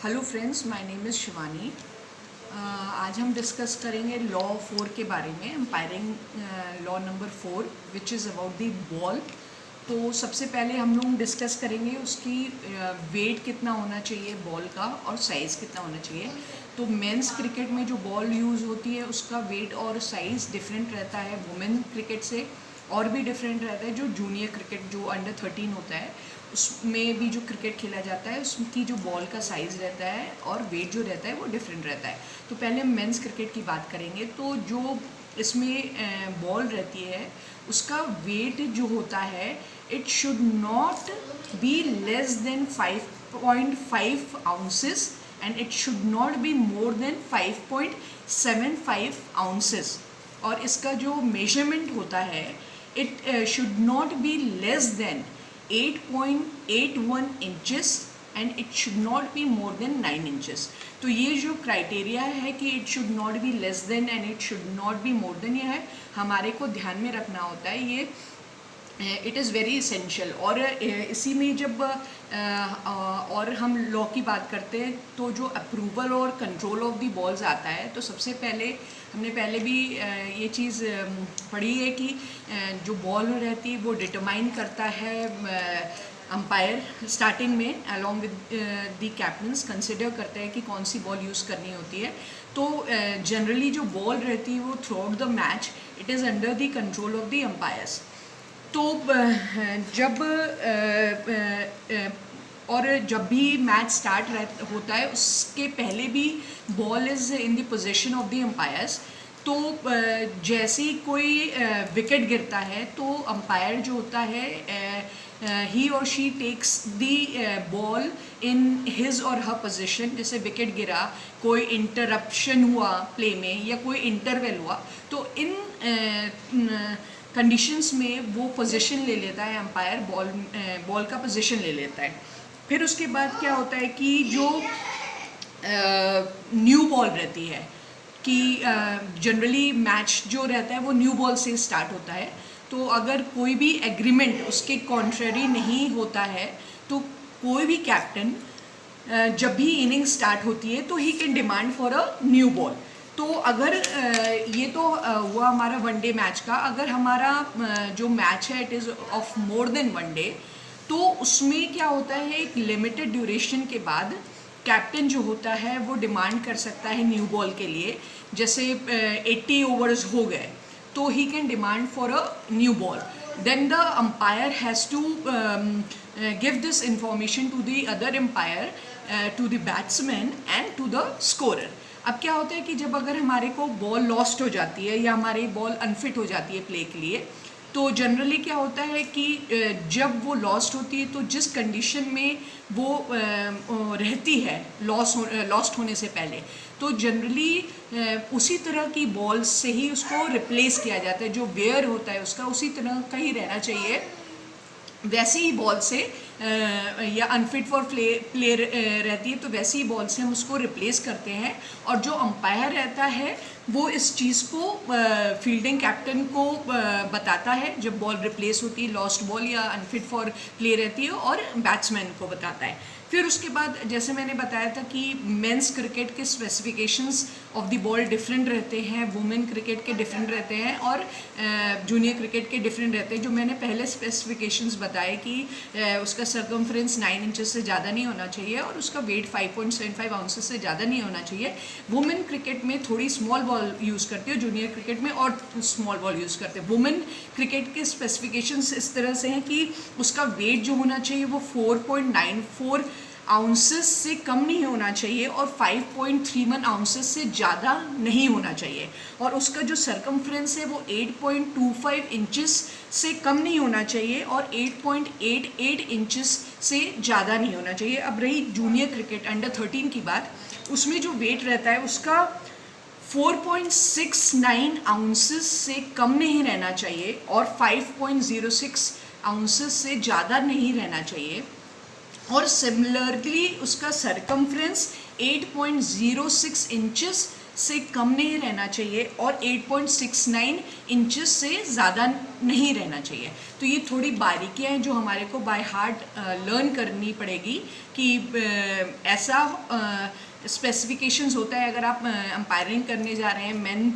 Hello friends, my name is Shivani. आज हम discuss करेंगे लॉ 4 के बारे में, एम्पायरिंग law number 4 which is about the ball. तो सबसे पहले हम लोग डिस्कस करेंगे उसकी वेट कितना होना चाहिए बॉल का और साइज़ कितना होना चाहिए। तो मेंस क्रिकेट में जो बॉल यूज़ होती है उसका वेट और साइज़ डिफरेंट रहता है वुमेन क्रिकेट से, और भी डिफरेंट रहता है जो जूनियर क्रिकेट जो अंडर 13 होता है उसमें भी जो क्रिकेट खेला जाता है उसकी जो बॉल का साइज़ रहता है और वेट जो रहता है वो डिफरेंट रहता है। तो पहले हम मेंस क्रिकेट की बात करेंगे। तो जो इसमें बॉल रहती है उसका वेट जो होता है it should not be less than 5.5 ounces and it should not be more than 5.75 ounces. और इसका जो मेजरमेंट होता है it should not be less than 8.81 inches and it should not be more than 9 inches. तो ये जो criteria है कि it should not be less than and it should not be more than, ये है हमारे को ध्यान में रखना होता है। ये इट इज़ वेरी इसेंशियल। और इसी में जब और हम लॉ की बात करते हैं तो जो अप्रूवल और कंट्रोल ऑफ दी बॉल्स आता है, तो सबसे पहले हमने पहले भी ये चीज़ पढ़ी है कि जो बॉल रहती है वो डिटरमाइन करता है अंपायर स्टार्टिंग में along with the captains consider करते हैं कि कौन सी बॉल यूज़ करनी होती है। तो जनरली जो बॉल रहती है वो through out the match it is under the control of the umpires. तो जब भी मैच स्टार्ट होता है उसके पहले भी ball is in the position of the umpires. तो जैसे ही कोई विकेट गिरता है तो अंपायर जो होता है ही और she takes the ball in his or her position. जैसे विकेट गिरा, कोई इंटरप्शन हुआ प्ले में या कोई इंटरवेल हुआ, तो इन कंडीशंस में वो पोजीशन ले लेता है अंपायर, बॉल का पोजीशन ले लेता है। फिर उसके बाद क्या होता है कि जो न्यू बॉल रहती है कि जनरली मैच जो रहता है वो न्यू बॉल से स्टार्ट होता है। तो अगर कोई भी एग्रीमेंट उसके कॉन्ट्रेरी नहीं होता है तो कोई भी कैप्टन जब भी इनिंग स्टार्ट होती है तो he can demand for a new ball. तो अगर ये तो हुआ हमारा वनडे मैच का। अगर हमारा जो मैच है it is of more than one day, तो उसमें क्या होता है एक लिमिटेड ड्यूरेशन के बाद कैप्टन जो होता है वो डिमांड कर सकता है न्यू बॉल के लिए। जैसे 80 ओवर्स हो गए तो he can demand for a new ball. Then the umpire has to give this information to the other umpire, to the batsman and to the scorer. अब क्या होता है कि जब अगर हमारे को बॉल लॉस्ट हो जाती है या हमारी बॉल अनफिट हो जाती है प्ले के लिए, तो जनरली क्या होता है कि जब वो लॉस्ट होती है तो जिस कंडीशन में वो रहती है लॉस्ट होने से पहले, तो जनरली उसी तरह की बॉल से ही उसको रिप्लेस किया जाता है। जो वेयर होता है उसका उसी तरह का ही रहना चाहिए, वैसे ही बॉल से या अनफिट फॉर प्लेयर रहती है तो वैसी ही बॉल से हम उसको रिप्लेस करते हैं। और जो अंपायर रहता है वो इस चीज़ को फील्डिंग कैप्टन को बताता है जब बॉल रिप्लेस होती है, लॉस्ट बॉल या अनफिट फॉर प्ले रहती है, और बैट्समैन को बताता है। फिर उसके बाद जैसे मैंने बताया था कि मेंस क्रिकेट के specifications of the ball different रहते हैं, वुमेन क्रिकेट के डिफरेंट रहते हैं, और जूनियर क्रिकेट के डिफरेंट रहते हैं। जो मैंने पहले स्पेसिफिकेशंस बताए कि उसका सर्कमफ्रेंस 9 इंचेस से ज़्यादा नहीं होना चाहिए और उसका वेट 5.75 आउंसेस से ज़्यादा नहीं होना चाहिए। वुमेन क्रिकेट में थोड़ी स्मॉल बॉल यूज़ करती है, जूनियर क्रिकेट में और स्मॉल बॉल यूज़ करते हैं। वुमेन क्रिकेट के स्पेसिफिकेशंस इस तरह से हैं कि उसका वेट जो होना चाहिए वो 4.94 आउंसेस से कम नहीं होना चाहिए और 5.31 आउंसेस से ज़्यादा नहीं होना चाहिए, और उसका जो सर्कमफ्रेंस है वो 8.25 इंचेस से कम नहीं होना चाहिए और 8.88 इंचेस से ज़्यादा नहीं होना चाहिए। अब रही जूनियर क्रिकेट अंडर 13 की बात, उसमें जो वेट रहता है उसका 4.69 आउंसेस से कम नहीं रहना चाहिए और 5.06 आउंसेस से ज़्यादा नहीं रहना चाहिए, और सिमिलरली उसका सरकमफ्रेंस 8.06 इंचेस से कम नहीं रहना चाहिए और 8.69 इंचेस से ज़्यादा नहीं रहना चाहिए। तो ये थोड़ी बारीकियाँ हैं जो हमारे को बाय हार्ट लर्न करनी पड़ेगी कि ऐसा स्पेसिफिकेशंस होता है। अगर आप अंपायरिंग करने जा रहे हैं मेन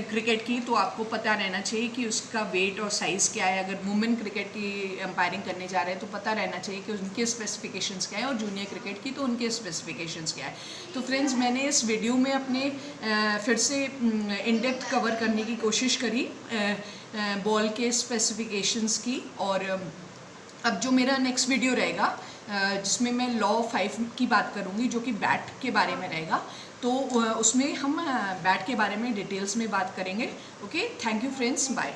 क्रिकेट की, तो आपको पता रहना चाहिए कि उसका वेट और साइज़ क्या है। अगर वुमेन क्रिकेट की अंपायरिंग करने जा रहे हैं तो पता रहना चाहिए कि उनके स्पेसिफिकेशंस क्या है, और जूनियर क्रिकेट की तो उनके स्पेसिफिकेशंस क्या है। तो फ्रेंड्स, मैंने इस वीडियो में अपने फिर से इन डेप्थ कवर करने की कोशिश करी बॉल के स्पेसिफिकेशंस की। और अब जो मेरा नेक्स्ट वीडियो रहेगा जिसमें मैं लॉ 5 की बात करूँगी, जो कि बैट के बारे में रहेगा, तो उसमें हम बैट के बारे में डिटेल्स में बात करेंगे। Okay, thank you friends, bye.